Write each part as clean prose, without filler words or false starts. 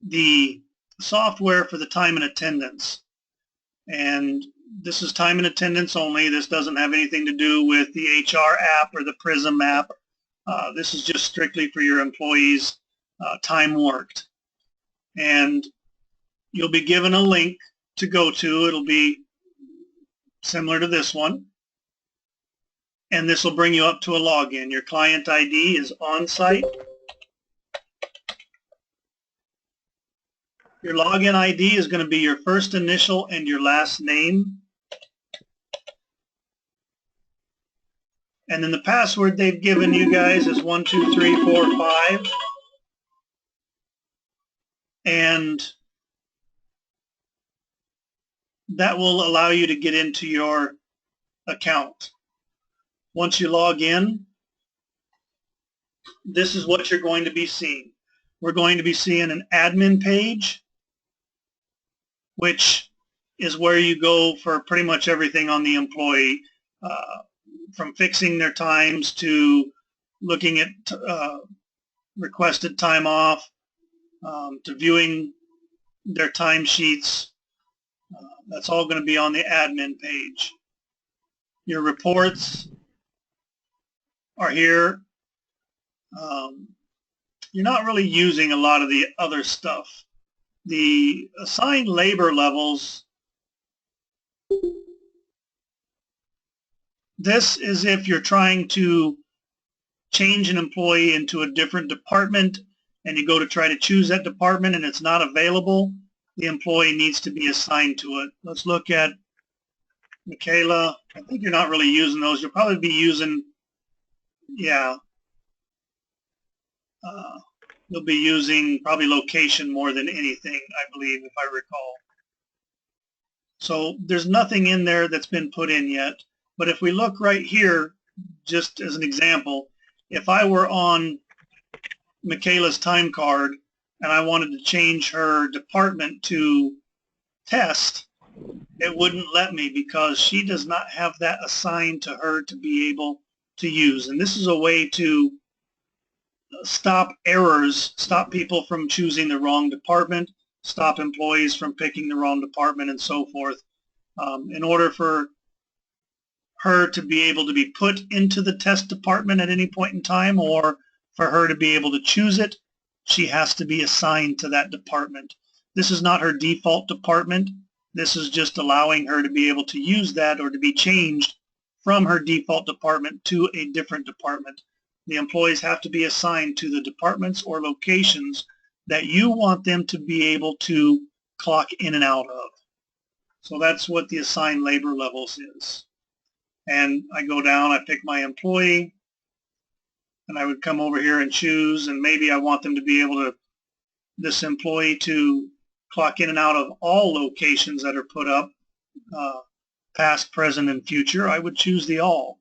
the software for the time and attendance. And this is time and attendance only. This doesn't have anything to do with the HR app or the Prism app. This is just strictly for your employees' time worked. And you'll be given a link to go to. It'll be similar to this one. And this will bring you up to a login. Your client ID is on site. Your login ID is going to be your first initial and your last name. And then the password they've given you guys is 12345. And that will allow you to get into your account. Once you log in, this is what you're going to be seeing. We're going to be seeing an admin page, which is where you go for pretty much everything on the employee, from fixing their times to looking at requested time off, to viewing their timesheets. That's all going to be on the admin page. Your reports are here. You're not really using a lot of the other stuff. The assigned labor levels, this is if you're trying to change an employee into a different department and you go to try to choose that department and it's not available, the employee needs to be assigned to it. Let's look at Michaela. I think you're not really using those. You'll probably be using, yeah, you'll be using probably location more than anything, I believe, if I recall. So there's nothing in there that's been put in yet. But if we look right here, just as an example, if I were on Michaela's time card and I wanted to change her department to test, it wouldn't let me because she does not have that assigned to her to be able to use. And this is a way to stop errors, stop people from choosing the wrong department, stop employees from picking the wrong department, and so forth. In order for her to be able to be put into the test department at any point in time, or for her to be able to choose it, she has to be assigned to that department. This is not her default department. This is just allowing her to be able to use that or to be changed from her default department to a different department. The employees have to be assigned to the departments or locations that you want them to be able to clock in and out of. So that's what the assigned labor levels is. And I go down, I pick my employee, and I would come over here and choose, and maybe I want them to be able to, this employee to clock in and out of all locations that are put up, past, present, and future. I would choose the all.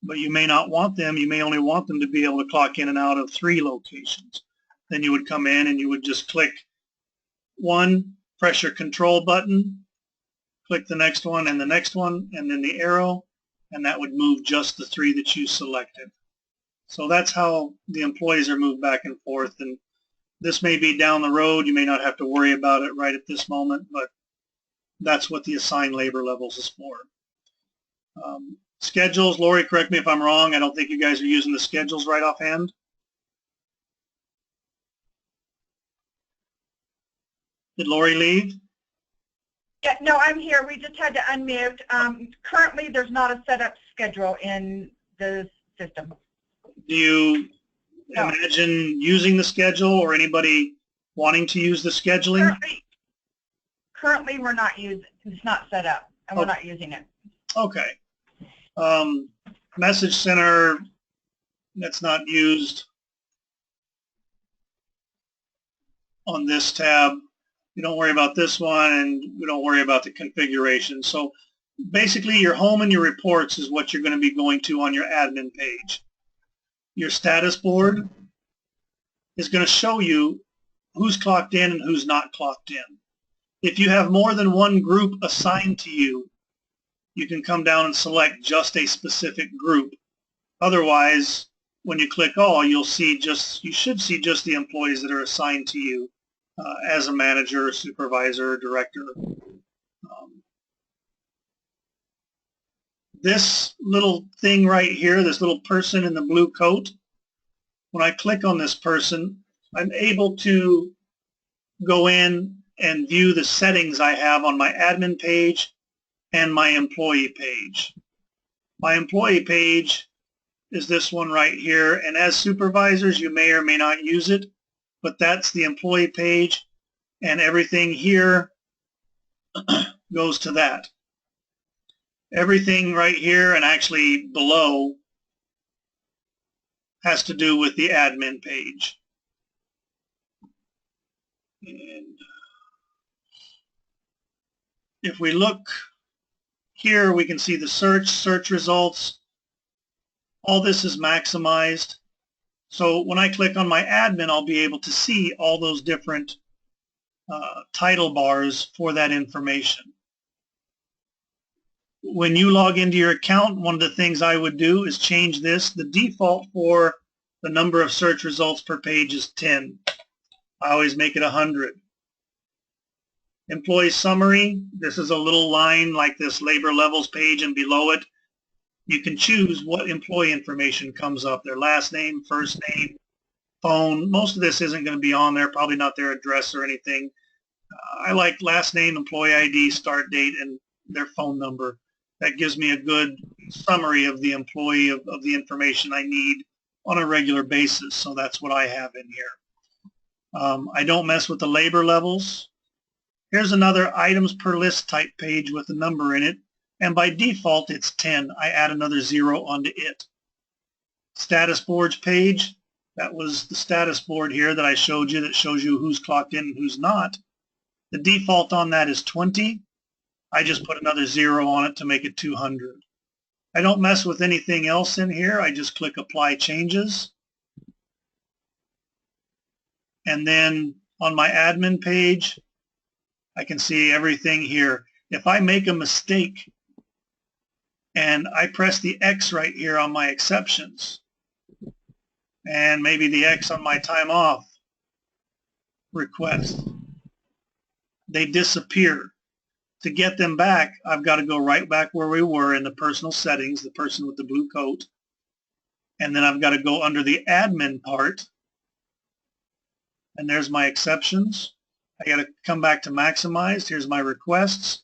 But you may not want them. You may only want them to be able to clock in and out of 3 locations. Then you would come in and you would just click one, press your control button, click the next one and the next one, and then the arrow, and that would move just the 3 that you selected. So that's how the employees are moved back and forth. And this may be down the road. You may not have to worry about it right at this moment, but that's what the assigned labor levels is for. Schedules, Lori, correct me if I'm wrong. I don't think you guys are using the schedules right offhand. Did Lori leave? Yeah, no, I'm here. We just had to unmute. Currently, there's not a setup schedule in the system. Do you imagine using the schedule or anybody wanting to use the scheduling? Currently we're not using, it's not set up, and we're not using it. Okay. Message center, that's not used on this tab. You don't worry about this one, and we don't worry about the configuration. So basically your home and your reports is what you're going to be going to on your admin page. Your status board is going to show you who's clocked in and who's not clocked in. If you have more than one group assigned to you, you can come down and select just a specific group. Otherwise, when you click all, you'll see just, you should see just the employees that are assigned to you. as a manager, supervisor, director. This little thing right here, this little person in the blue coat, when I click on this person, I'm able to go in and view the settings I have on my admin page and my employee page. My employee page is this one right here, and as supervisors you may or may not use it, but that's the employee page, and everything here goes to that. Everything right here and actually below has to do with the admin page. And if we look here, we can see the search results. All this is maximized. So when I click on my admin, I'll be able to see all those different title bars for that information. When you log into your account, one of the things I would do is change this. The default for the number of search results per page is 10. I always make it 100. Employee summary, this is a little line like this labor levels page, and below it you can choose what employee information comes up, their last name, first name, phone. Most of this isn't going to be on there, probably not their address or anything. I like last name, employee ID, start date, and their phone number. That gives me a good summary of the employee, of the information I need on a regular basis. So that's what I have in here. I don't mess with the labor levels. Here's another items per list type page with a number in it. And by default, it's 10. I add another 0 onto it. Status boards page. That was the status board here that I showed you that shows you who's clocked in and who's not. The default on that is 20. I just put another 0 on it to make it 200. I don't mess with anything else in here. I just click Apply Changes. And then on my admin page, I can see everything here. If I make a mistake and I press the X right here on my exceptions, and maybe the X on my time off request, they disappear. To get them back, I've got to go right back where we were in the personal settings, the person with the blue coat, and then I've got to go under the admin part, and there's my exceptions. I got to come back to maximized. Here's my requests.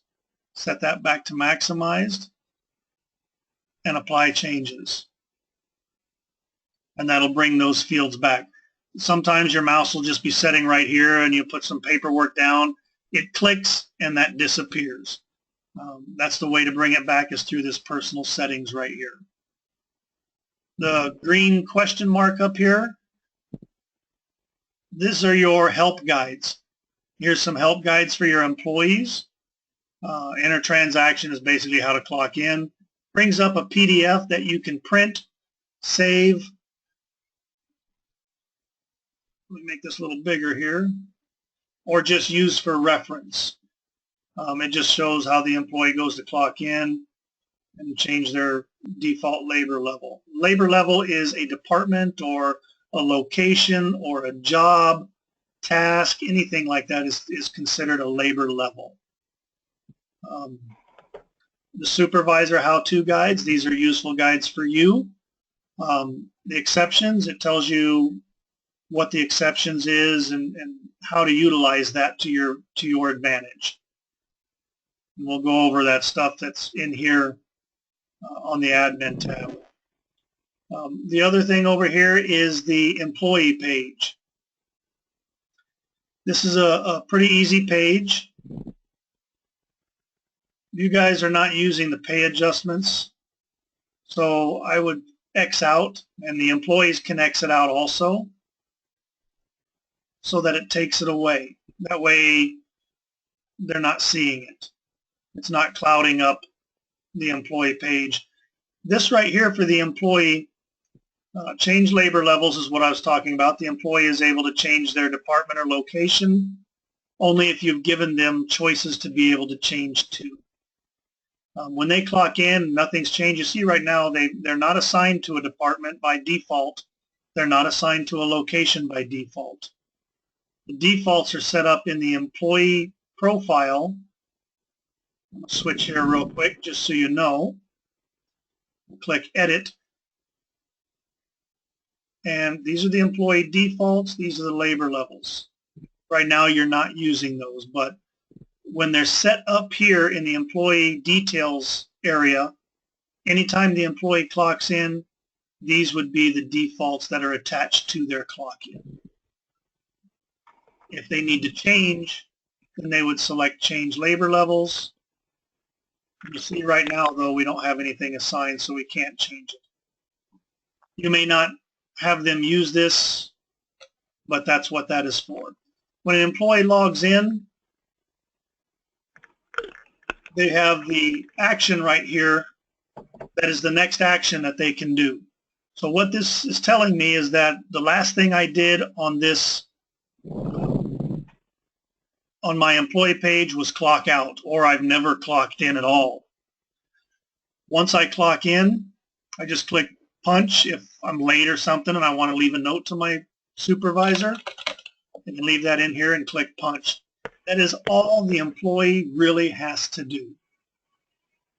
Set that back to maximized and apply changes. And that'll bring those fields back. Sometimes your mouse will just be setting right here and you put some paperwork down. It clicks and that disappears. That's the way to bring it back, is through this personal settings right here. The green question mark up here, these are your help guides. Here's some help guides for your employees. Enter transaction is basically how to clock in. Brings up a PDF that you can print, save. Let me make this a little bigger here. Or just use for reference. It just shows how the employee goes to clock in and change their default labor level. Labor level is a department or a location or a job, task, anything like that is considered a labor level. The supervisor how-to guides, these are useful guides for you. The exceptions, it tells you what the exceptions is and how to utilize that to your advantage. And we'll go over that stuff that's in here on the admin tab. The other thing over here is the employee page. This is a pretty easy page. You guys are not using the pay adjustments, so I would X out, and the employees can exit out also, so that it takes it away. That way they're not seeing it. It's not clouding up the employee page. This right here for the employee, change labor levels is what I was talking about. The employee is able to change their department or location only if you've given them choices to be able to change to. When they clock in, nothing's changed. You see right now they're not assigned to a department by default. They're not assigned to a location by default. The defaults are set up in the employee profile. I'm going to switch here real quick just so you know. Click Edit. And these are the employee defaults. These are the labor levels. Right now you're not using those, but when they're set up here in the employee details area, anytime the employee clocks in, these would be the defaults that are attached to their clock in. If they need to change, then they would select Change Labor Levels. You see right now, though, we don't have anything assigned, so we can't change it. You may not have them use this, but that's what that is for. When an employee logs in, they have the action right here that is the next action that they can do. So what this is telling me is that the last thing I did on this, on my employee page, was clock out, or I've never clocked in at all. Once I clock in, I just click punch if I'm late or something and I want to leave a note to my supervisor. I can leave that in here and click punch. That is all the employee really has to do.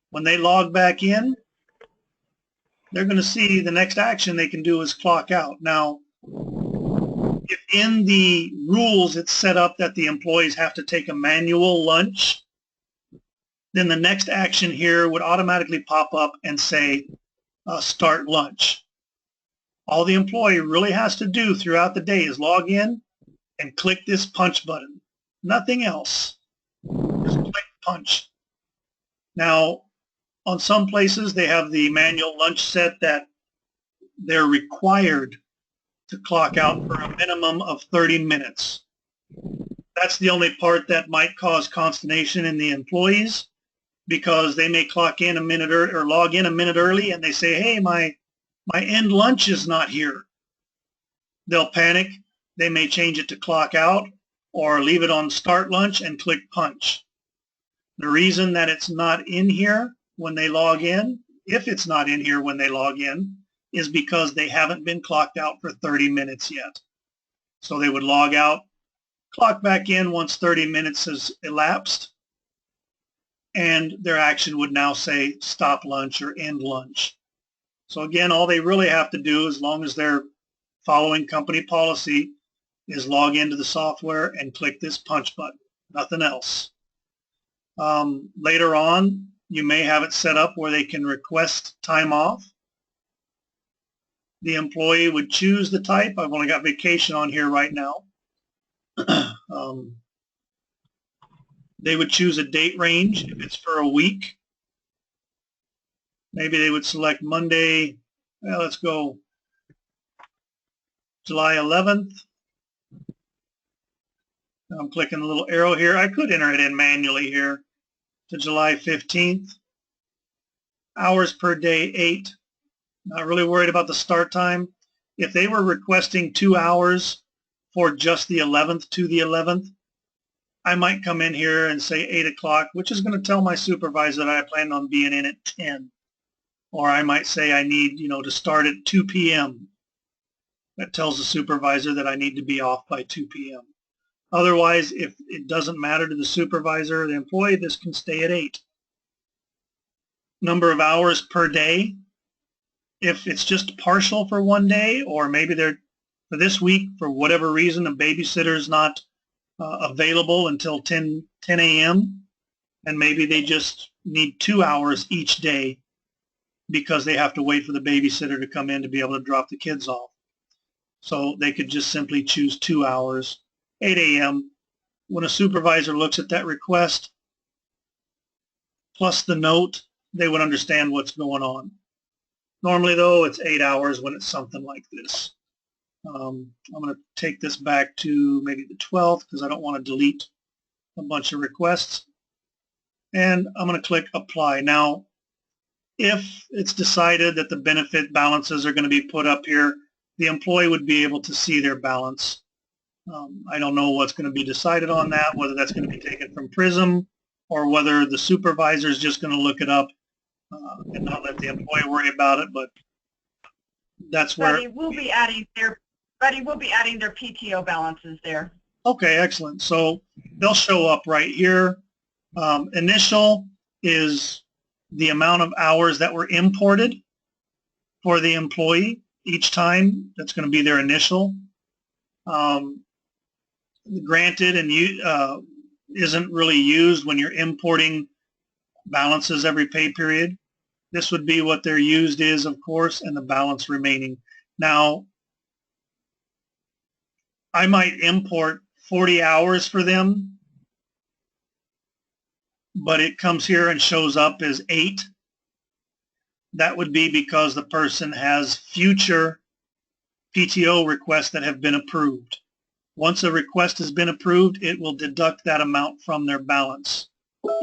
When they log back in, they're going to see the next action they can do is clock out. Now, if in the rules it's set up that the employees have to take a manual lunch, then the next action here would automatically pop up and say start lunch. All the employee really has to do throughout the day is log in and click this punch button. Nothing else. Just click punch. Now, on some places, they have the manual lunch set that they're required to clock out for a minimum of 30 minutes. That's the only part that might cause consternation in the employees, because they may clock in a minute or log in a minute early and they say, hey, my end lunch is not here. They'll panic. They may change it to clock out or leave it on start lunch and click punch. The reason that it's not in here when they log in, if it's not in here when they log in, is because they haven't been clocked out for 30 minutes yet. So they would log out, clock back in once 30 minutes has elapsed, and their action would now say stop lunch or end lunch. So again, all they really have to do, as long as they're following company policy, is log into the software and click this punch button, nothing else. Later on, you may have it set up where they can request time off. The employee would choose the type. I've only got vacation on here right now. They would choose a date range if it's for a week. Maybe they would select Monday, well, let's go July 11th. I'm clicking the little arrow here. I could enter it in manually here to July 15th. Hours per day, 8. Not really worried about the start time. If they were requesting 2 hours for just the 11th to the 11th, I might come in here and say 8 o'clock, which is going to tell my supervisor that I plan on being in at 10. Or I might say I need, to start at 2 p.m. That tells the supervisor that I need to be off by 2 p.m. Otherwise, if it doesn't matter to the supervisor or the employee, this can stay at 8. Number of hours per day. If it's just partial for one day, or maybe they're for this week, for whatever reason, a babysitter is not available until 10 a.m., and maybe they just need 2 hours each day because they have to wait for the babysitter to come in to be able to drop the kids off. So they could just simply choose 2 hours, 8 a.m. When a supervisor looks at that request, plus the note, they would understand what's going on. Normally, though, it's 8 hours when it's something like this. I'm going to take this back to maybe the 12th because I don't want to delete a bunch of requests. And I'm going to click Apply. Now, if it's decided that the benefit balances are going to be put up here, the employee would be able to see their balance. I don't know what's going to be decided on that, whether that's going to be taken from Prism or whether the supervisor is just going to look it up and not let the employee worry about it, but that's where... Buddy will be adding their PTO balances there. Okay, excellent. So they'll show up right here. Initial is the amount of hours that were imported for the employee each time. That's going to be their initial. Granted and isn't really used when you're importing balances every pay period. This would be what their used is, of course, and the balance remaining. Now, I might import 40 hours for them, but it comes here and shows up as 8. That would be because the person has future PTO requests that have been approved. Once a request has been approved, it will deduct that amount from their balance,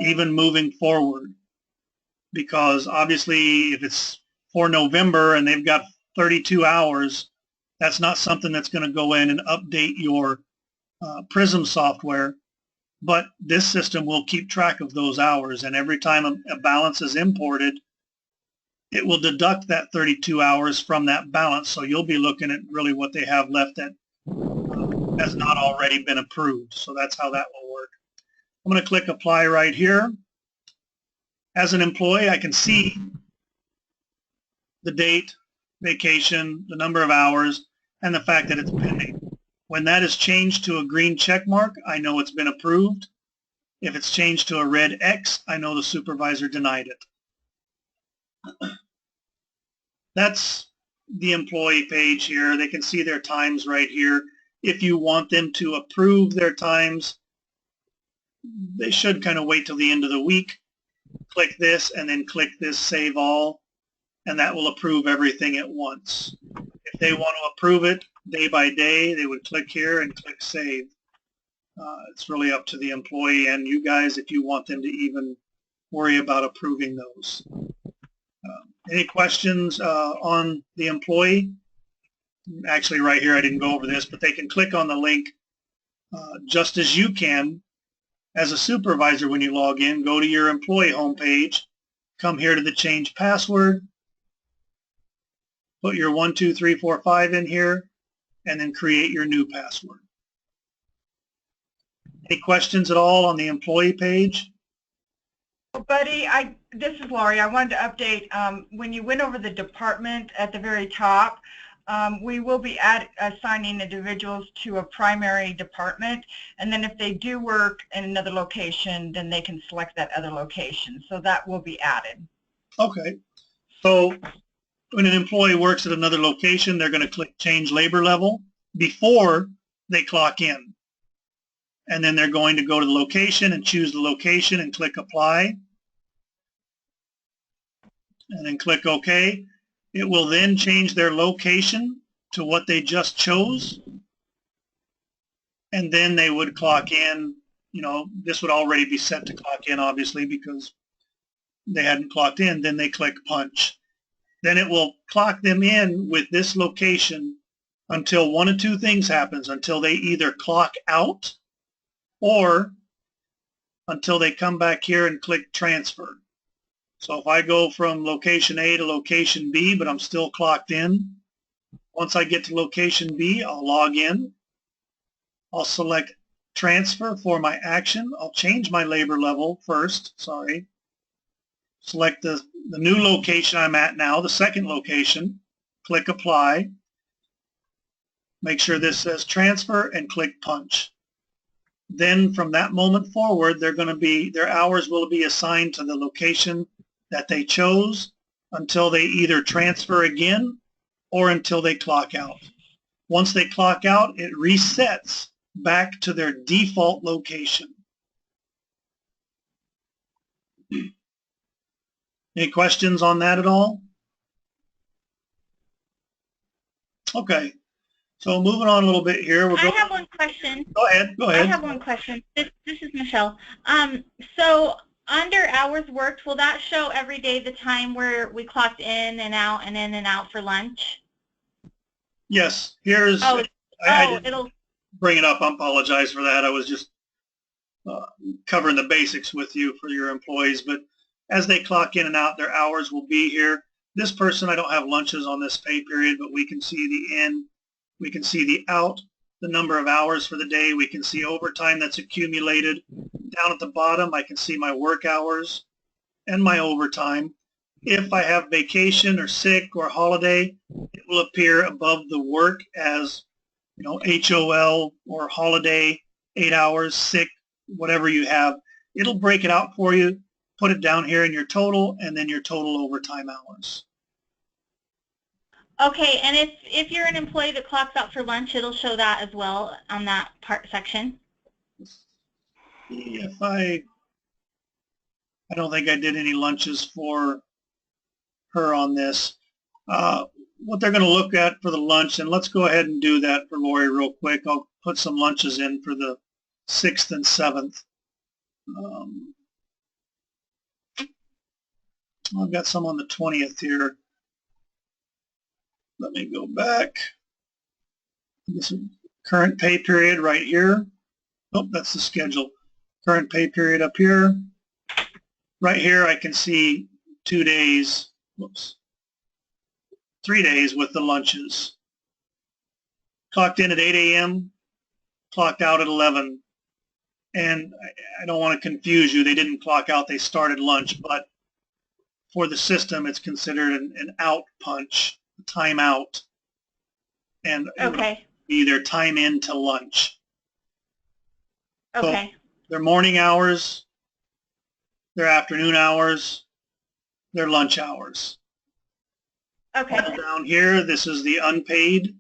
even moving forward. Because obviously if it's for November and they've got 32 hours, that's not something that's going to go in and update your Prism software, but this system will keep track of those hours, and every time a balance is imported, it will deduct that 32 hours from that balance, so you'll be looking at really what they have left that has not already been approved. So that's how that will work. I'm going to click apply right here. As an employee, I can see the date, vacation, the number of hours, and the fact that it's pending. When that is changed to a green check mark, I know it's been approved. If it's changed to a red X, I know the supervisor denied it. That's the employee page here. They can see their times right here. If you want them to approve their times, they should kind of wait till the end of the week. Click this and then click this Save All, and that will approve everything at once. If they want to approve it day by day, they would click here and click Save. It's really up to the employee and you guys if you want them to even worry about approving those. Any questions on the employee? Actually, right here, I didn't go over this, but they can click on the link just as you can as a supervisor when you log in. Go to your employee homepage, come here to the change password, put your 12345 in here, and then create your new password. Any questions at all on the employee page? Buddy, this is Laurie. I wanted to update. When you went over the department at the very top, we will be assigning individuals to a primary department, and then if they do work in another location, then they can select that other location. So that will be added. Okay. So when an employee works at another location, they're going to click Change Labor Level before they clock in. And then they're going to go to the location and choose the location and click Apply. And then click OK. It will then change their location to what they just chose. And then they would clock in. You know, this would already be set to clock in, obviously, because they hadn't clocked in. Then they click Punch. Then it will clock them in with this location until one of two things happens, until they either clock out or until they come back here and click Transfer. So if I go from location A to location B, but I'm still clocked in, once I get to location B, I'll log in. I'll select Transfer for my action. I'll change my labor level first, sorry. Select the new location I'm at now, the second location. Click Apply. Make sure this says Transfer and click Punch. Then from that moment forward, their hours will be assigned to the location that they chose until they either transfer again or until they clock out. Once they clock out, it resets back to their default location. Any questions on that at all? Okay. So moving on a little bit here. I have one question. Go ahead. Go ahead. I have one question. This is Michelle. So under hours worked, will that show every day the time where we clocked in and out for lunch? Yes. Here's. I it'll bring it up. I apologize for that. I was just covering the basics with you for your employees. But as they clock in and out, their hours will be here. This person, I don't have lunches on this pay period, but we can see the in. We can see the out, the number of hours for the day. We can see overtime that's accumulated. Down at the bottom, I can see my work hours and my overtime. If I have vacation or sick or holiday, it will appear above the work as, HOL or holiday, 8 hours, sick, whatever you have. It'll break it out for you, put it down here in your total, and then your total overtime hours. Okay, and if you're an employee that clocks out for lunch, it'll show that as well on that part section. If I don't think I did any lunches for her on this. What they're going to look at for the lunch, and let's go ahead and do that for Lori real quick. I'll put some lunches in for the 6th and 7th. I've got some on the 20th here. Let me go back. This is current pay period right here. Oh, that's the schedule. Current pay period up here. Right here I can see 2 days, 3 days with the lunches. Clocked in at 8 a.m., clocked out at 11. And I don't want to confuse you. They didn't clock out. They started lunch. But for the system, it's considered an out punch, a time out. And Okay. Either time in to lunch. Okay. So their morning hours, their afternoon hours, their lunch hours. Okay. All down here, this is the unpaid,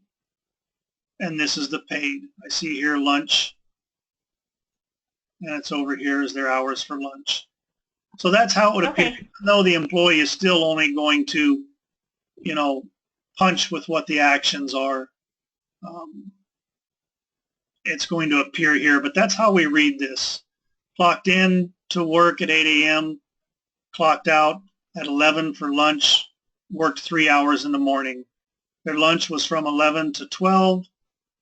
and this is the paid. I see here lunch, and it's over here is their hours for lunch. So that's how it would appear, even though the employee is still only going to, punch with what the actions are. It's going to appear here, but that's how we read this. Clocked in to work at 8 a.m., clocked out at 11 for lunch, worked 3 hours in the morning. Their lunch was from 11 to 12.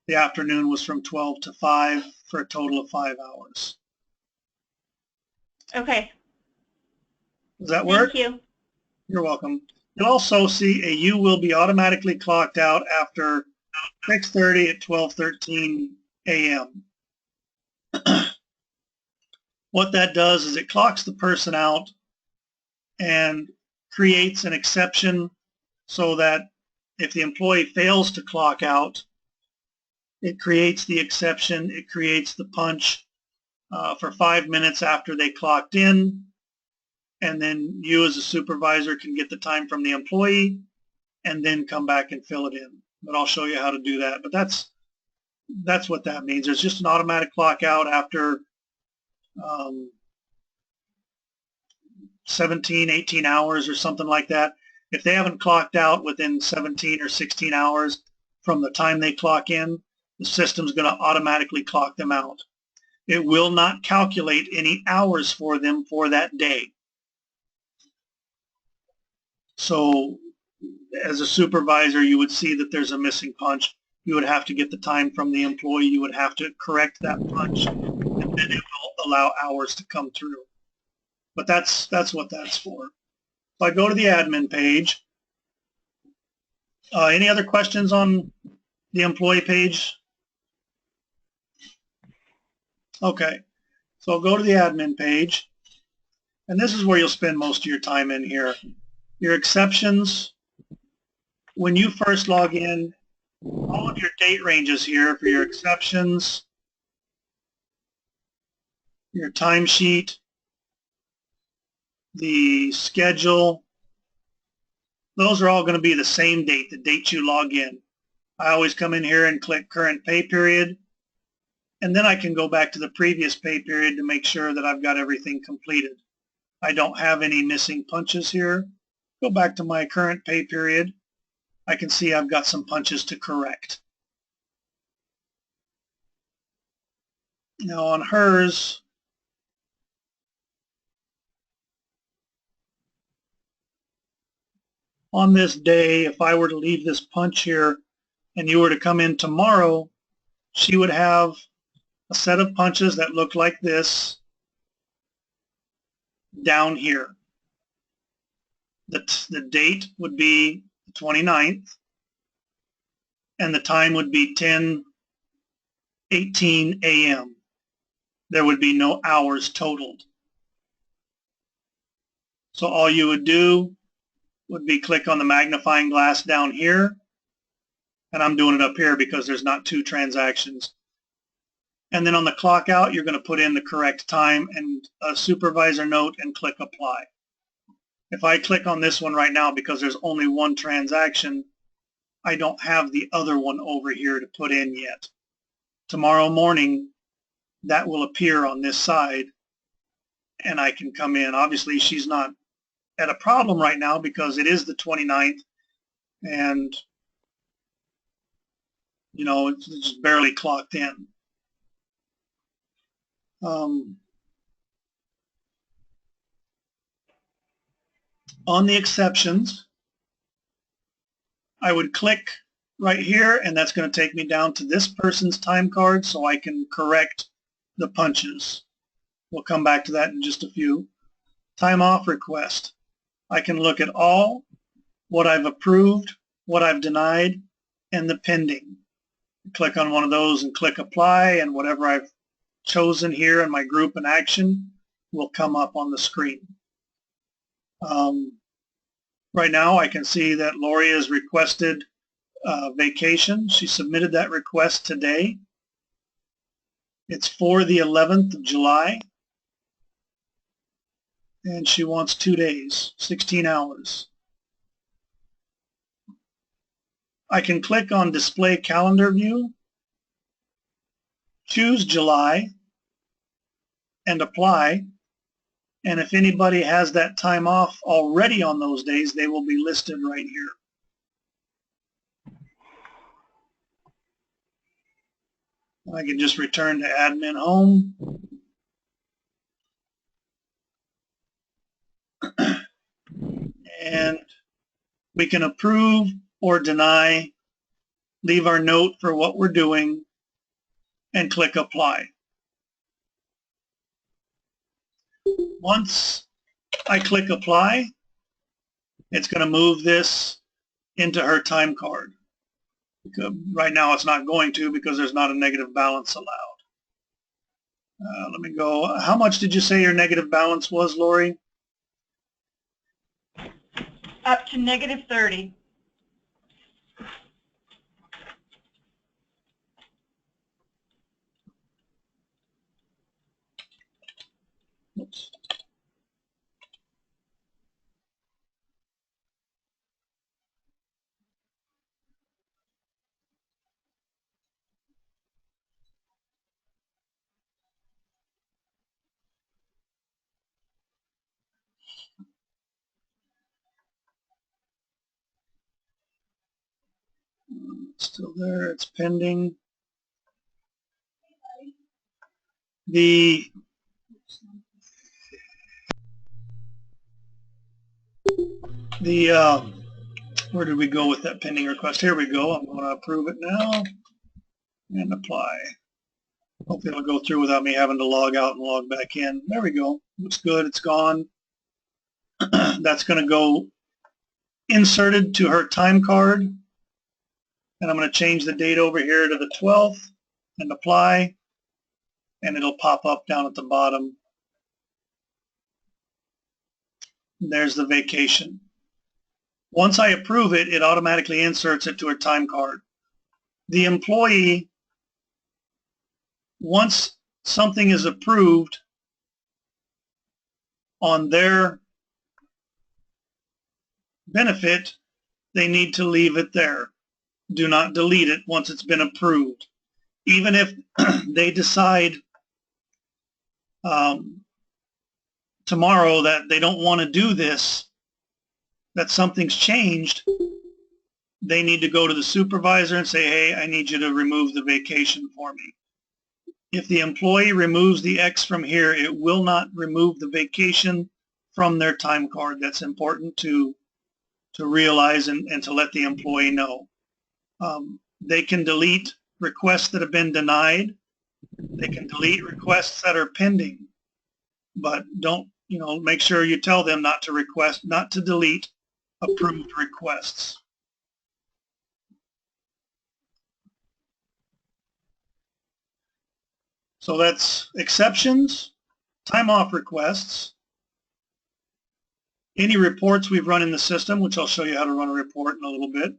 The afternoon was from 12 to 5 for a total of 5 hours. Okay. Does that work? Thank you. You're welcome. You'll also see you will be automatically clocked out after 6:30 at 12:13 a.m. What that does is it clocks the person out and creates an exception so that if the employee fails to clock out, it creates the exception, it creates the punch for 5 minutes after they clocked in, and then you as a supervisor can get the time from the employee and then come back and fill it in. But I'll show you how to do that. But that's what that means. There's just an automatic clock out after 17, 18 hours or something like that. If they haven't clocked out within 17 or 16 hours from the time they clock in, the system's going to automatically clock them out. It will not calculate any hours for them for that day. So as a supervisor, you would see that there's a missing punch. You would have to get the time from the employee. You would have to correct that punch, and then it will allow hours to come through. But that's what that's for. So I go to the admin page. Any other questions on the employee page? Okay, so I'll go to the admin page, and this is where you'll spend most of your time in here. Your exceptions, when you first log in, all of your date ranges here for your exceptions, your timesheet, the schedule, those are all going to be the same date, the date you log in. I always come in here and click current pay period, and then I can go back to the previous pay period to make sure that I've got everything completed. I don't have any missing punches here. Go back to my current pay period. I can see I've got some punches to correct. Now on hers, on this day, if I were to leave this punch here and you were to come in tomorrow, she would have a set of punches that look like this down here. The date would be the 29th, and the time would be 10 8:18 a.m. There would be no hours totaled. So all you would do would be click on the magnifying glass down here, and I'm doing it up here because there's not two transactions. And then on the clock out, you're going to put in the correct time and a supervisor note and click apply. If I click on this one right now because there's only one transaction, I don't have the other one over here to put in yet. Tomorrow morning, that will appear on this side and I can come in. Obviously, she's not at a problem right now because it is the 29th and, you know, it's just barely clocked in. On the exceptions, I would click right here and that's going to take me down to this person's time card so I can correct the punches. We'll come back to that in just a few. Time off request. I can look at all, what I've approved, what I've denied, and the pending. Click on one of those and click apply, and whatever I've chosen here in my group and action will come up on the screen. Right now I can see that Lori has requested vacation. She submitted that request today. It's for the 11th of July. And she wants 2 days, 16 hours. I can click on Display Calendar View, choose July, and apply. And if anybody has that time off already on those days, they will be listed right here. I can just return to admin home. And we can approve or deny, leave our note for what we're doing, and click apply. Once I click apply, it's going to move this into her time card. Right now it's not going to because there's not a negative balance allowed. Let me go. How much did you say your negative balance was, Lori? Up to -30. Oops. It's still there. It's pending. Where did we go with that pending request? Here we go. I'm going to approve it now and apply. Hopefully it'll go through without me having to log out and log back in. There we go. Looks good. It's gone. That's going to go inserted to her time card. And I'm going to change the date over here to the 12th and apply. And it'll pop up down at the bottom. There's the vacation. Once I approve it, it automatically inserts it to her time card. The employee, once something is approved on their benefit, they need to leave it there. Do not delete it once it's been approved. Even if they decide tomorrow that they don't want to do this, that something's changed, they need to go to the supervisor and say, hey, I need you to remove the vacation for me. If the employee removes the X from here, it will not remove the vacation from their time card. That's important to realize and to let the employee know. They can delete requests that have been denied. They can delete requests that are pending, but don't, make sure you tell them not to delete approved requests. So that's exceptions, time off requests, any reports we've run in the system, which I'll show you how to run a report in a little bit,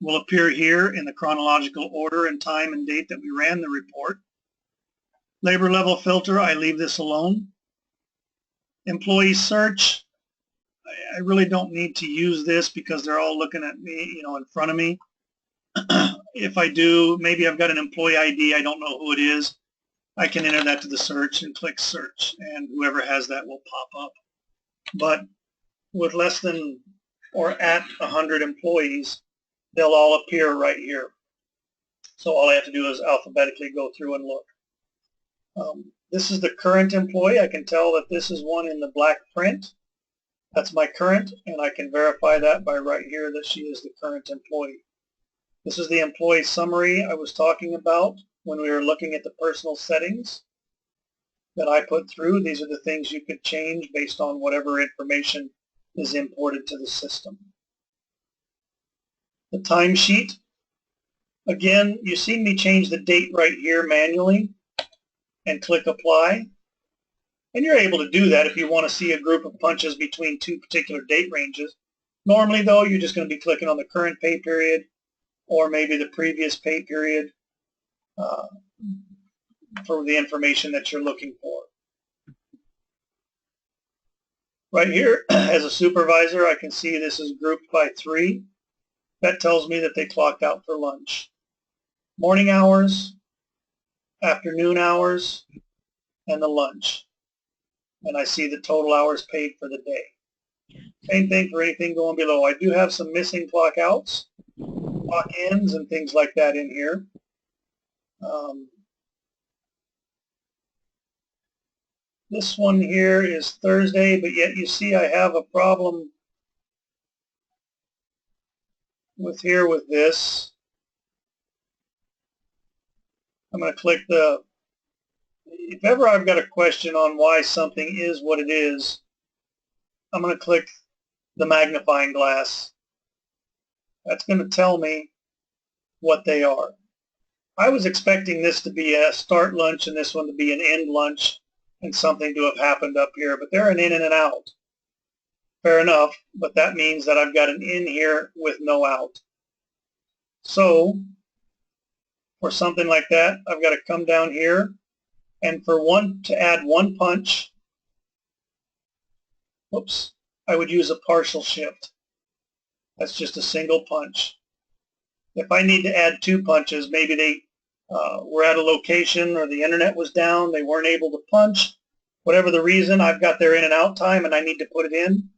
will appear here in the chronological order and time and date that we ran the report. Labor level filter, I leave this alone. Employee search, I really don't need to use this because they're all looking at me, in front of me. If I do, maybe I've got an employee ID, I don't know who it is. I can enter that to the search and click search, and whoever has that will pop up. But with less than or at 100 employees, they'll all appear right here. So all I have to do is alphabetically go through and look. This is the current employee. I can tell that this is one in the black print. That's my current, and I can verify that by right here that she is the current employee. This is the employee summary I was talking about when we were looking at the personal settings that I put through. These are the things you could change based on whatever information is imported to the system. The timesheet, again, you see me change the date right here manually and click apply. And you're able to do that if you want to see a group of punches between two particular date ranges. Normally, though, you're just going to be clicking on the current pay period or maybe the previous pay period for the information that you're looking for. Right here, as a supervisor, I can see this is grouped by 3. That tells me that they clocked out for lunch. Morning hours, afternoon hours, and the lunch. And I see the total hours paid for the day. Same thing for anything going below. I do have some missing clock outs, clock ins, and things like that in here. This one here is Thursday, but yet you see I have a problem with this. I'm going to click if ever I've got a question on why something is what it is, I'm going to click the magnifying glass. That's going to tell me what they are. I was expecting this to be a start lunch and this one to be an end lunch and something to have happened up here, but they're an in and an out. Fair enough, but that means that I've got an in here with no out. So for something like that, I've got to come down here, and to add one punch, I would use a partial shift. That's just a single punch. If I need to add 2 punches, maybe they were at a location or the internet was down, they weren't able to punch, whatever the reason, I've got their in and out time and I need to put it in,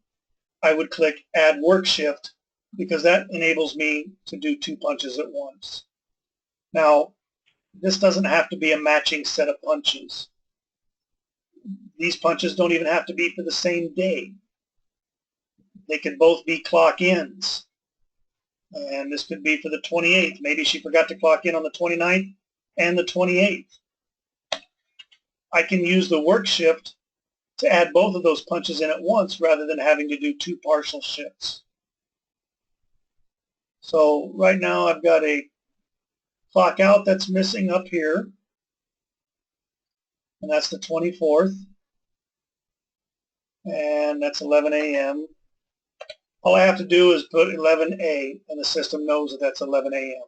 I would click add work shift because that enables me to do 2 punches at once. Now, this doesn't have to be a matching set of punches. These punches don't even have to be for the same day. They could both be clock ins. And this could be for the 28th. Maybe she forgot to clock in on the 29th and the 28th. I can use the work shift to add both of those punches in at once rather than having to do 2 partial shifts. So right now I've got a clock out that's missing up here, and that's the 24th, and that's 11 a.m. All I have to do is put 11A, and the system knows that that's 11 a.m.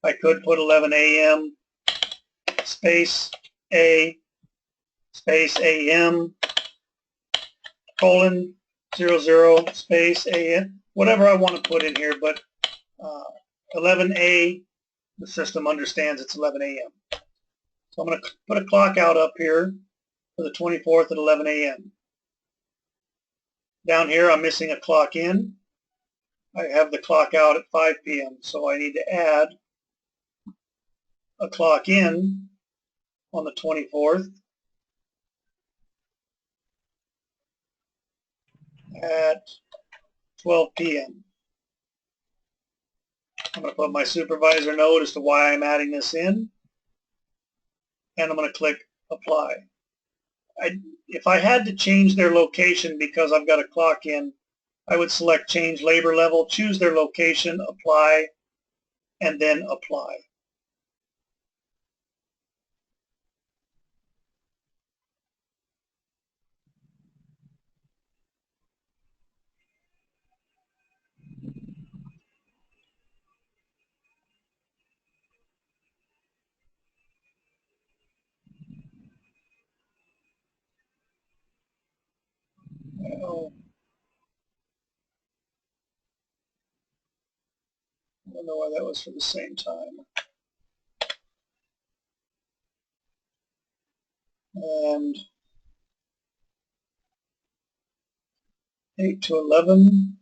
I could put 11 a.m. space A space a.m. colon 00 space a.m. whatever I want to put in here, but 11A, the system understands it's 11 a.m. So I'm going to put a clock out up here for the 24th at 11 a.m. Down here I'm missing a clock in. I have the clock out at 5 p.m. so I need to add a clock in on the 24th at 12 p.m. I'm going to put my supervisor note as to why I'm adding this in, and I'm going to click apply. If I had to change their location because I've got a clock in, I would select change labor level, choose their location, apply, and then apply. don't know why that was for the same time. And 8 to 11,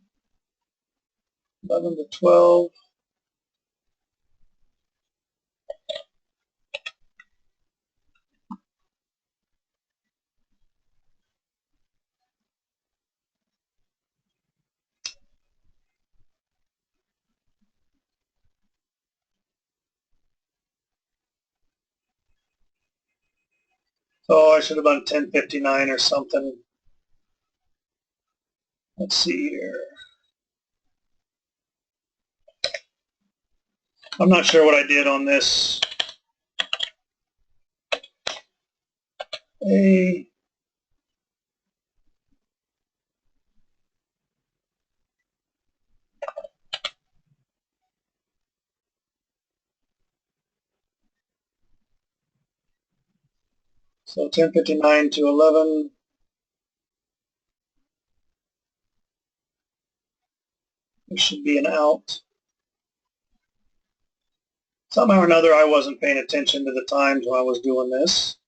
11 to 12. So I should have done 10:59 or something. Let's see here. I'm not sure what I did on this. So 10:59 to 11. There should be an out. Somehow or another, I wasn't paying attention to the times when I was doing this.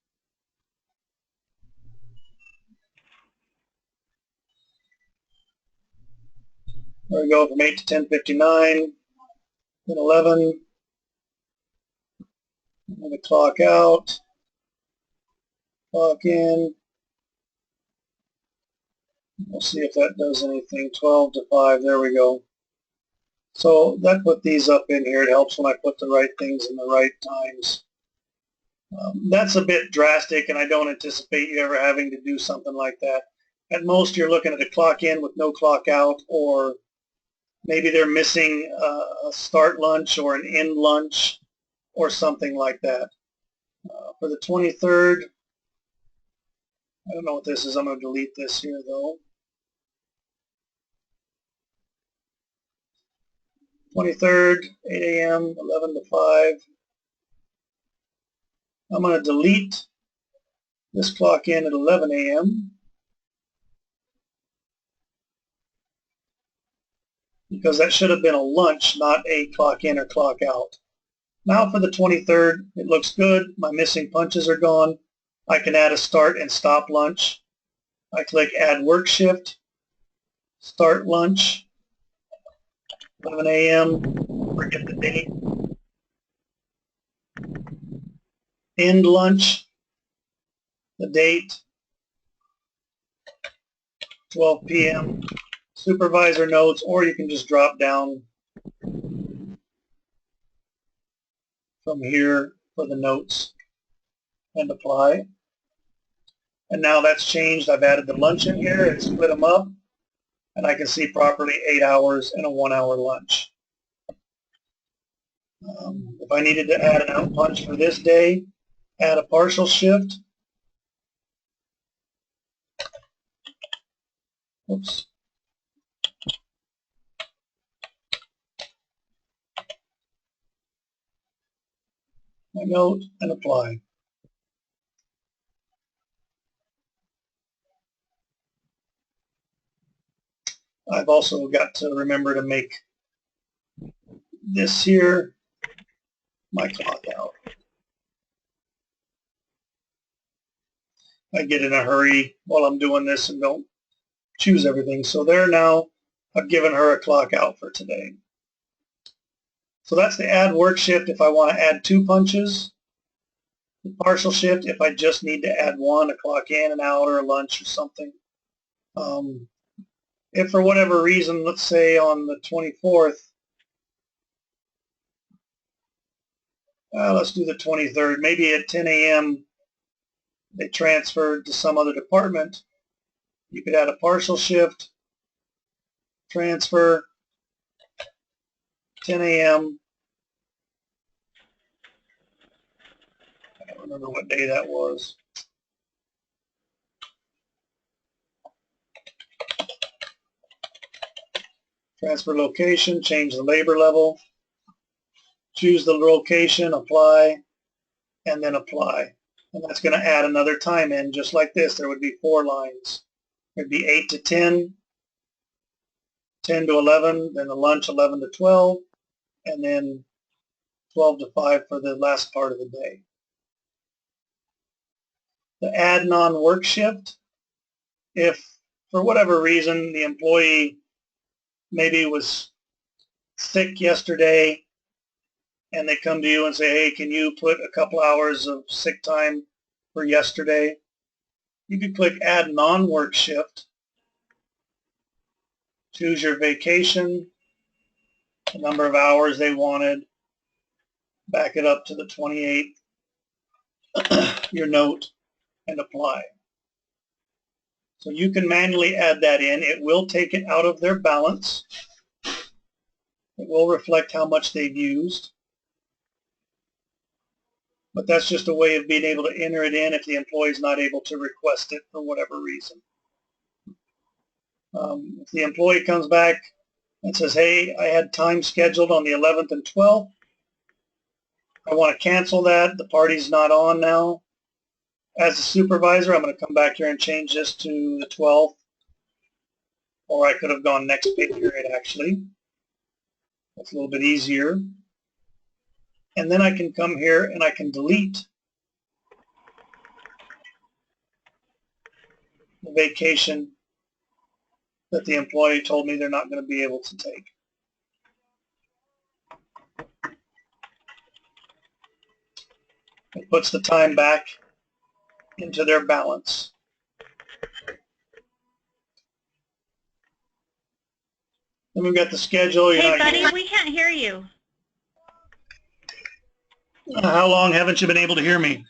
There we go, from 8 to 10:59, then 11. I'm going to clock out, clock in. We'll see if that does anything. 12 to 5, there we go. So that put these up in here. It helps when I put the right things in the right times. That's a bit drastic, and I don't anticipate you ever having to do something like that. At most, you're looking at a clock in with no clock out, or maybe they're missing a start lunch or an end lunch or something like that. For the 23rd, I don't know what this is. I'm going to delete this here, though. 23rd, 8 a.m., 11 to 5. I'm going to delete this clock in at 11 a.m. because that should have been a lunch, not a clock in or clock out. Now for the 23rd, it looks good. My missing punches are gone. I can add a start and stop lunch. I click Add Work Shift, Start Lunch, 11 a.m., forget the date. End Lunch, the date, 12 p.m. Supervisor notes, or you can just drop down from here for the notes and apply. And now that's changed. I've added the lunch in here and split them up, and I can see properly 8 hours and a 1 hour lunch. If I needed to add an out punch for this day, add a partial shift. Oops. My note and apply. I've also got to remember to make this here my clock out. I get in a hurry while I'm doing this and don't choose everything. So there now, I've given her a clock out for today. So that's the add work shift if I want to add 2 punches. The partial shift if I just need to add 1, a clock in, an out, or a lunch or something. If for whatever reason, let's say on the 24th, let's do the 23rd, maybe at 10 a.m. they transferred to some other department, you could add a partial shift, transfer, 10 a.m. I don't remember what day that was. Transfer location, change the labor level, choose the location, apply, and then apply. And that's going to add another time in, just like this. There would be 4 lines. There'd be 8 to 10, 10 to 11, then the lunch 11 to 12, and then 12 to 5 for the last part of the day. The add non-work shift, if for whatever reason the employee maybe was sick yesterday and they come to you and say, hey, can you put a couple hours of sick time for yesterday? You can click add non-work shift, choose your vacation, the number of hours they wanted, back it up to the 28th, your note, and apply. So you can manually add that in. It will take it out of their balance. It will reflect how much they've used. But that's just a way of being able to enter it in if the employee is not able to request it for whatever reason. If the employee comes back and says, hey, I had time scheduled on the 11th and 12th. I want to cancel that. The party's not on now. As a supervisor, I'm going to come back here and change this to the 12th. Or I could have gone next pay period, actually. That's a little bit easier. And then I can come here and I can delete the vacation that the employee told me they're not going to be able to take. It puts the time back into their balance. Then we've got the schedule. Hey, buddy, we can't hear you. How long haven't you been able to hear me?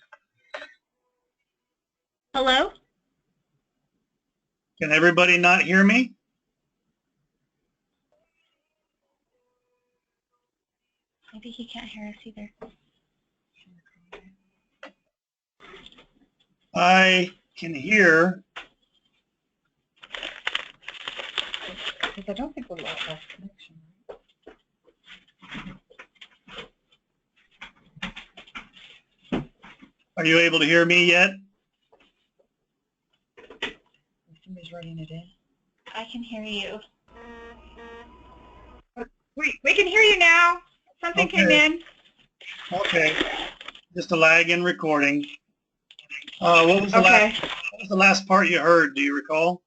Hello? Can everybody not hear me? Maybe he can't hear us either. I can hear. Because I don't think we're lost connection. Are you able to hear me yet? Somebody's writing it in. I can hear you. We can hear you now. Something came in. Okay. Just a lag in recording. What was the last part you heard? Do you recall?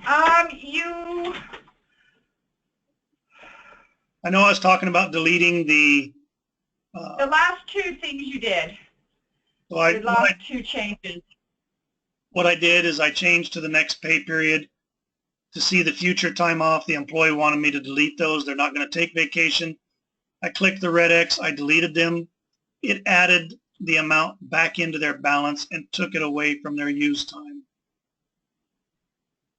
I know I was talking about deleting the last two things you did. So the last two changes. What I did is I changed to the next pay period to see the future time off. The employee wanted me to delete those. They're not going to take vacation. I clicked the red X. I deleted them. It added the amount back into their balance and took it away from their use time.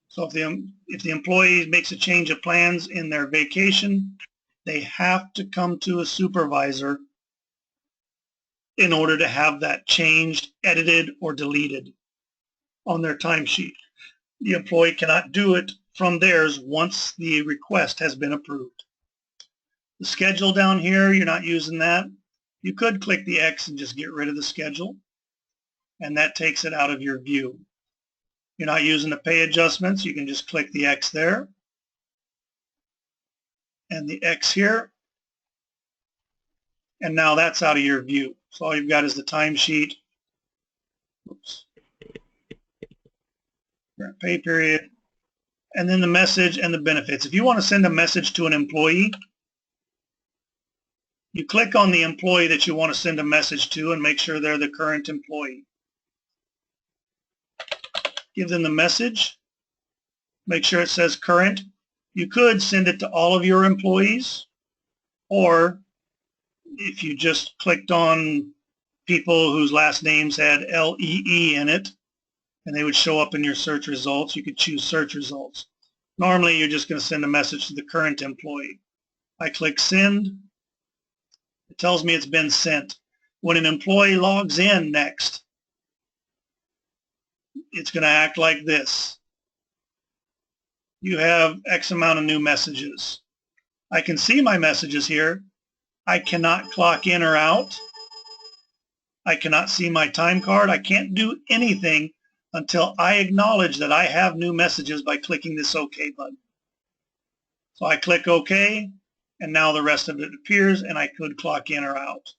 So if the employee makes a change of plans in their vacation, they have to come to a supervisor in order to have that changed, edited, or deleted on their timesheet. The employee cannot do it from theirs once the request has been approved. The schedule down here, you're not using that. You could click the X and just get rid of the schedule, and that takes it out of your view. You're not using the pay adjustments, you can just click the X there and the X here, and now that's out of your view. So all you've got is the timesheet, pay period, and then the message and the benefits. If you want to send a message to an employee, you click on the employee that you want to send a message to and make sure they're the current employee. Give them the message. Make sure it says current. You could send it to all of your employees, or if you just clicked on people whose last names had LEE in it, and they would show up in your search results, you could choose search results. Normally, you're just going to send a message to the current employee. I click send. It tells me it's been sent. When an employee logs in next, it's going to act like this. You have X amount of new messages. I can see my messages here. I cannot clock in or out. I cannot see my time card. I can't do anything until I acknowledge that I have new messages by clicking this OK button. So I click OK. and now the rest of it appears, and I could clock in or out.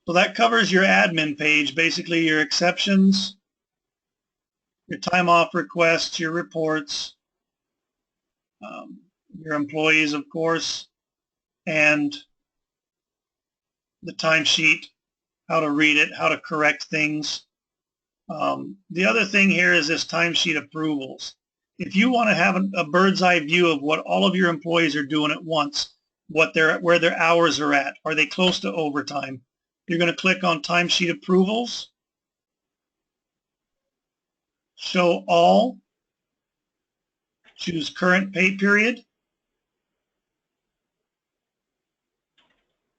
So that covers your admin page, basically your exceptions, your time off requests, your reports, your employees, of course, and the timesheet, how to read it, how to correct things. The other thing here is this timesheet approvals. If you want to have a bird's eye view of what all of your employees are doing at once, where their hours are at, are they close to overtime? You're going to click on timesheet approvals, show all, choose current pay period,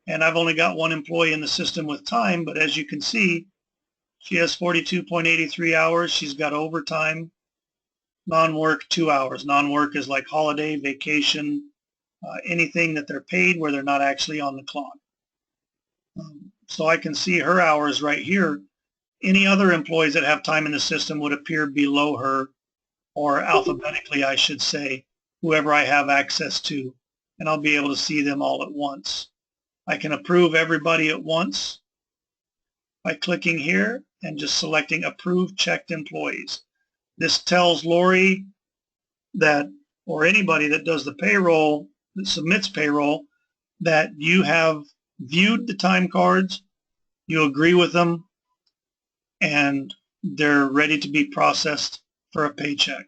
and I've only got one employee in the system with time, but as you can see, she has 42.83 hours. She's got overtime, non-work 2 hours. Non-work is like holiday, vacation, anything that they're paid where they're not actually on the clock. So I can see her hours right here. Any other employees that have time in the system would appear below her, or alphabetically, I should say, whoever I have access to, and I'll be able to see them all at once. I can approve everybody at once by clicking here and just selecting Approve Checked Employees. This tells Lori that, or anybody that does the payroll, that submits payroll, that you have viewed the time cards, you agree with them, and they're ready to be processed for a paycheck.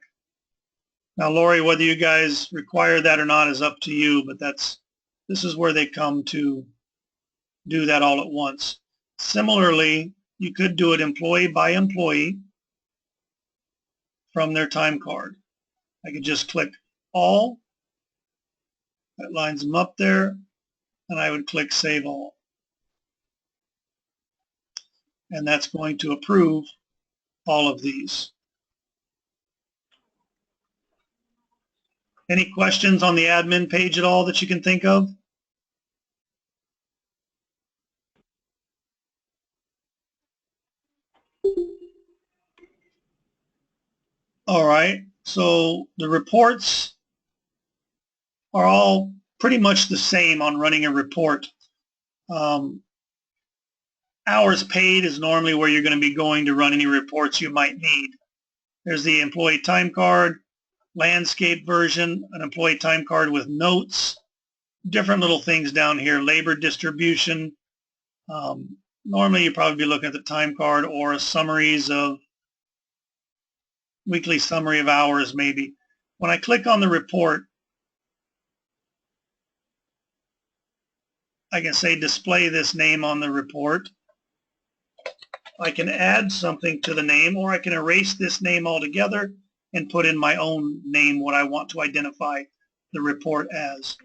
Now, Lori, whether you guys require that or not is up to you, but this is where they come to do that all at once. Similarly, you could do it employee by employee from their time card. I could just click all, that lines them up there, and I would click Save All. And that's going to approve all of these. Any questions on the admin page at all that you can think of? All right, so the reports are all pretty much the same on running a report. Hours paid is normally where you're going to be going to run any reports you might need. There's the employee time card, landscape version, an employee time card with notes, different little things down here, labor distribution. Normally you'd probably be looking at the time card or a summaries of weekly summary of hours maybe. When I click on the report, I can say display this name on the report. I can add something to the name, or I can erase this name altogether and put in my own name what I want to identify the report as.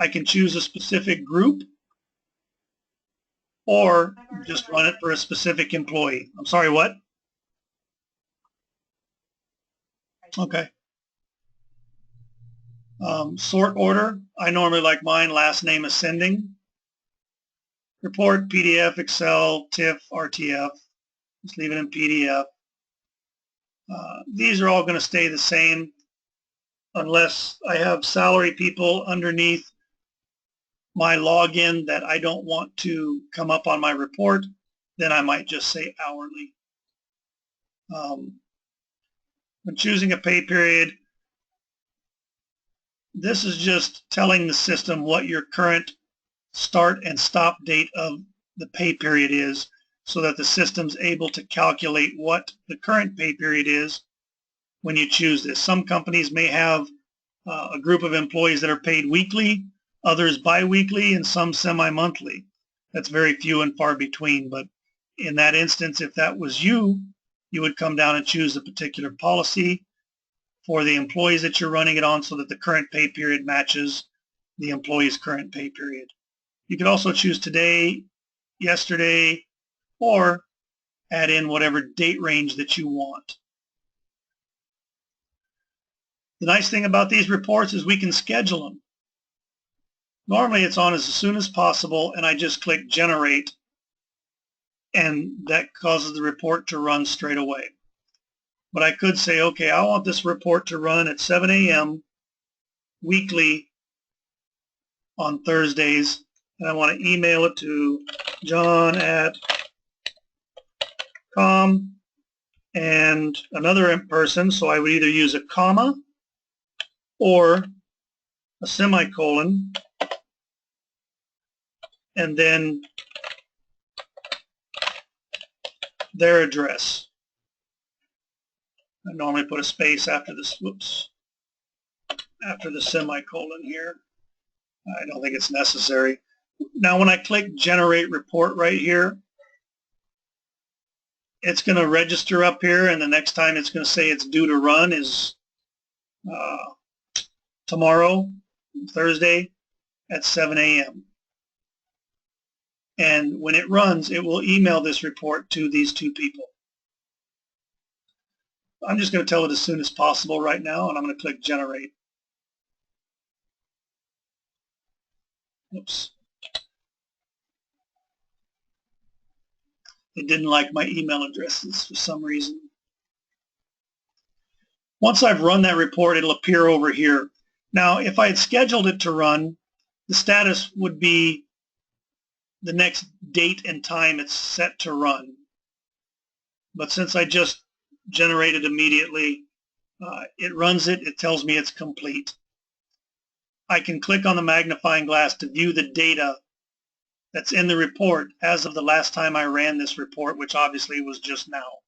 I can choose a specific group or just run it for a specific employee. I'm sorry, what? Okay. Sort order, I normally like mine last name ascending. Report, PDF, Excel, TIFF, RTF. Just leave it in PDF. These are all going to stay the same unless I have salary people underneath my login that I don't want to come up on my report. Then I might just say hourly. When choosing a pay period, this is just telling the system what your current start and stop date of the pay period is, so that the system's able to calculate what the current pay period is when you choose this. Some companies may have a group of employees that are paid weekly, others bi-weekly, and some semi-monthly. That's very few and far between, but in that instance, if that was you, you would come down and choose a particular policy for the employees that you're running it on so that the current pay period matches the employee's current pay period. You could also choose today, yesterday, or add in whatever date range that you want. The nice thing about these reports is we can schedule them. Normally it's on as soon as possible, and I just click generate and that causes the report to run straight away. But I could say, okay, I want this report to run at 7 a.m. weekly on Thursdays, and I want to email it to john@com and another person, so I would either use a comma or a semicolon, and then their address. I normally put a space after this, after the semicolon here. I don't think it's necessary. Now when I click Generate Report right here, it's going to register up here, and the next time it's going to say it's due to run is tomorrow, Thursday, at 7 a.m. And when it runs, it will email this report to these two people. I'm just going to tell it as soon as possible right now, and I'm going to click Generate. Oops. It didn't like my email addresses for some reason. Once I've run that report, it'll appear over here. Now, if I had scheduled it to run, the status would be the next date and time it's set to run. But since I just generated immediately, it runs it, it tells me it's complete. I can click on the magnifying glass to view the data that's in the report as of the last time I ran this report, which obviously was just now.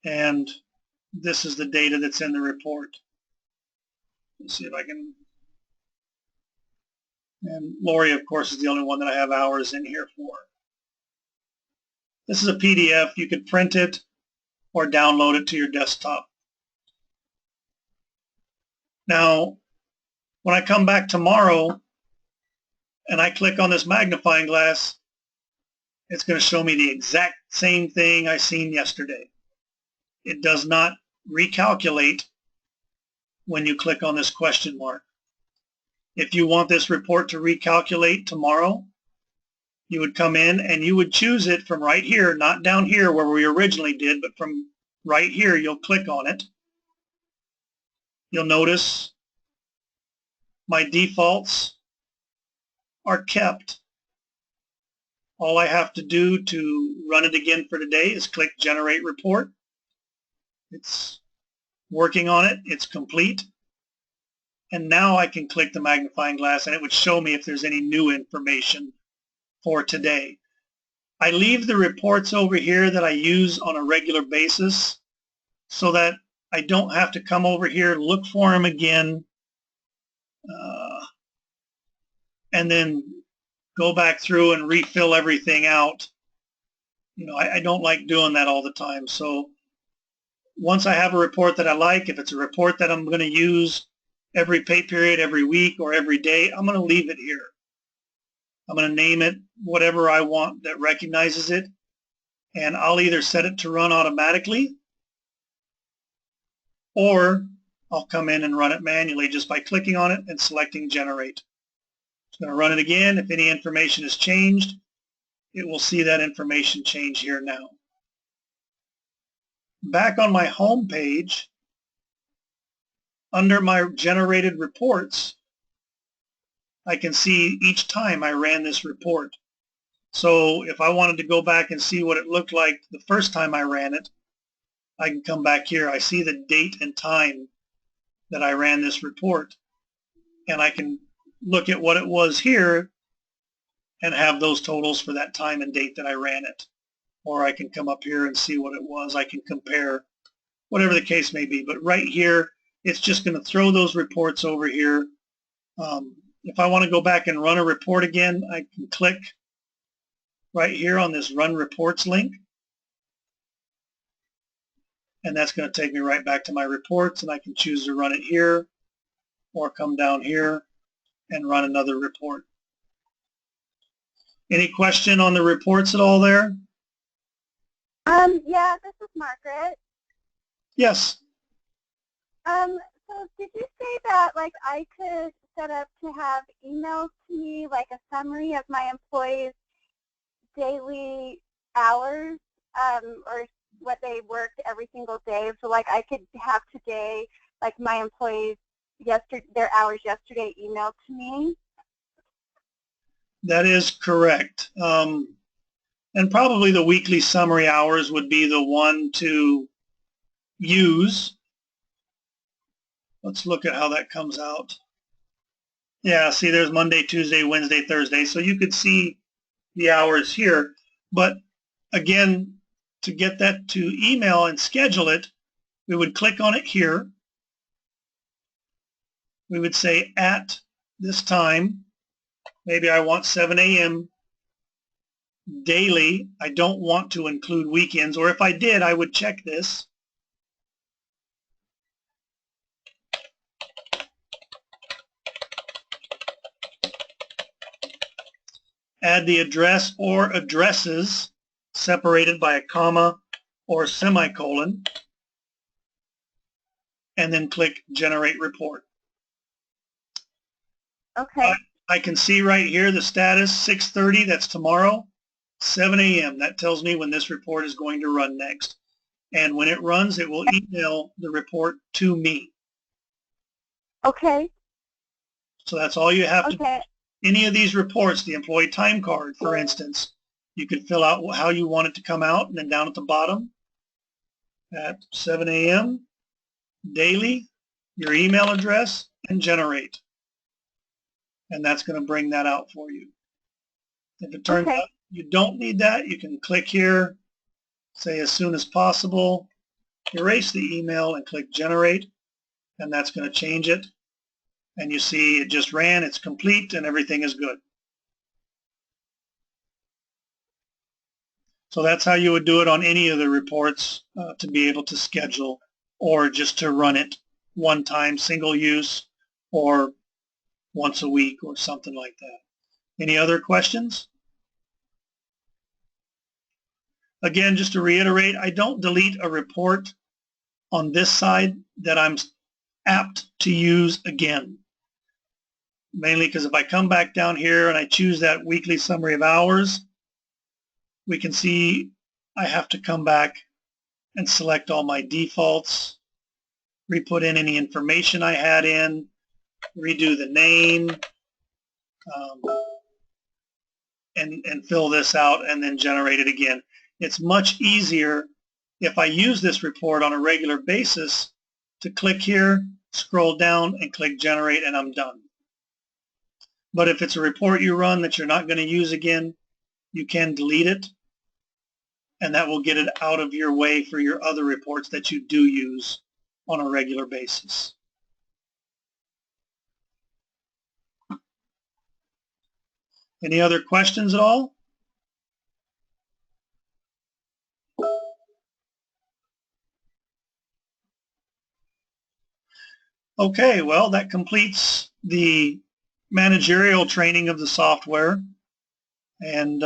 And this is the data that's in the report. Let's see if I can, and Lori, of course, is the only one that I have hours in here for. This is a PDF. You could print it or download it to your desktop. Now, when I come back tomorrow and I click on this magnifying glass, it's going to show me the exact same thing I seen yesterday. It does not recalculate when you click on this question mark. If you want this report to recalculate tomorrow, you would come in and you would choose it from right here, not down here where we originally did, but from right here, you'll click on it. You'll notice my defaults are kept. All I have to do to run it again for today is click Generate Report. It's working on it. It's complete. And now I can click the magnifying glass and it would show me if there's any new information for today. I leave the reports over here that I use on a regular basis so that I don't have to come over here, look for them again, and then go back through and refill everything out. You know, I don't like doing that all the time. So once I have a report that I like, if it's a report that I'm going to use every pay period, every week, or every day, I'm going to leave it here. I'm going to name it whatever I want that recognizes it, and I'll either set it to run automatically or I'll come in and run it manually just by clicking on it and selecting Generate. It's going to run it again. If any information has changed, it will see that information change here now. Back on my home page, under my generated reports, I can see each time I ran this report. So if I wanted to go back and see what it looked like the first time I ran it, I can come back here. I see the date and time that I ran this report, and I can look at what it was here and have those totals for that time and date that I ran it. Or I can come up here and see what it was. I can compare, whatever the case may be. But right here, it's just going to throw those reports over here. If I want to go back and run a report again, I can click right here on this Run Reports link. And that's going to take me right back to my reports, and I can choose to run it here or come down here and run another report. Any question on the reports at all there? Yeah, this is Margaret. Yes. So did you say that like I could set up to have emails to me, like a summary of my employees' daily hours or what they worked every single day. So like I could have today, like my employees their hours yesterday emailed to me. That is correct. And probably the weekly summary hours would be the one to use. Let's look at how that comes out. Yeah, see, there's Monday, Tuesday, Wednesday, Thursday. So you could see the hours here. But again, to get that to email and schedule it, we would click on it here. We would say at this time, maybe I want 7 a.m. daily. I don't want to include weekends, or if I did, I would check this. Add the address or addresses separated by a comma or semicolon, and then click Generate Report. Okay. I can see right here the status, 6:30, that's tomorrow, 7 a.m. That tells me when this report is going to run next. And when it runs, it will email the report to me. Okay. So that's all you have to do. Okay. Any of these reports, the employee time card, for instance, you could fill out how you want it to come out, and then down at the bottom, at 7 a.m. daily, your email address, and generate. And that's going to bring that out for you. If it turns out you don't need that, you can click here, say as soon as possible, erase the email, and click Generate, and that's going to change it. And you see it just ran, it's complete, and everything is good. So that's how you would do it on any of the reports to be able to schedule, or just to run it one time, single use, or once a week or something like that. Any other questions? Again, just to reiterate, I don't delete a report on this side that I'm apt to use again. Mainly because if I come back down here and I choose that weekly summary of hours, we can see I have to come back and select all my defaults, re-put in any information I had in, redo the name, and fill this out and then generate it again. It's much easier if I use this report on a regular basis to click here, scroll down, and click Generate, and I'm done. But if it's a report you run that you're not going to use again, you can delete it, and that will get it out of your way for your other reports that you do use on a regular basis. Any other questions at all? Okay, well, that completes the managerial training of the software. And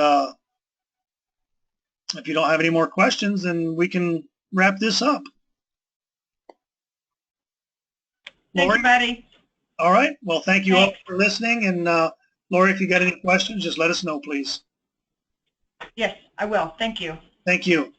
if you don't have any more questions, then we can wrap this up. Thank Lori? you, Betty. All right. Well, thank you all Thanks. for listening. And Lori, if you got any questions, just let us know, please. Yes, I will. Thank you. Thank you.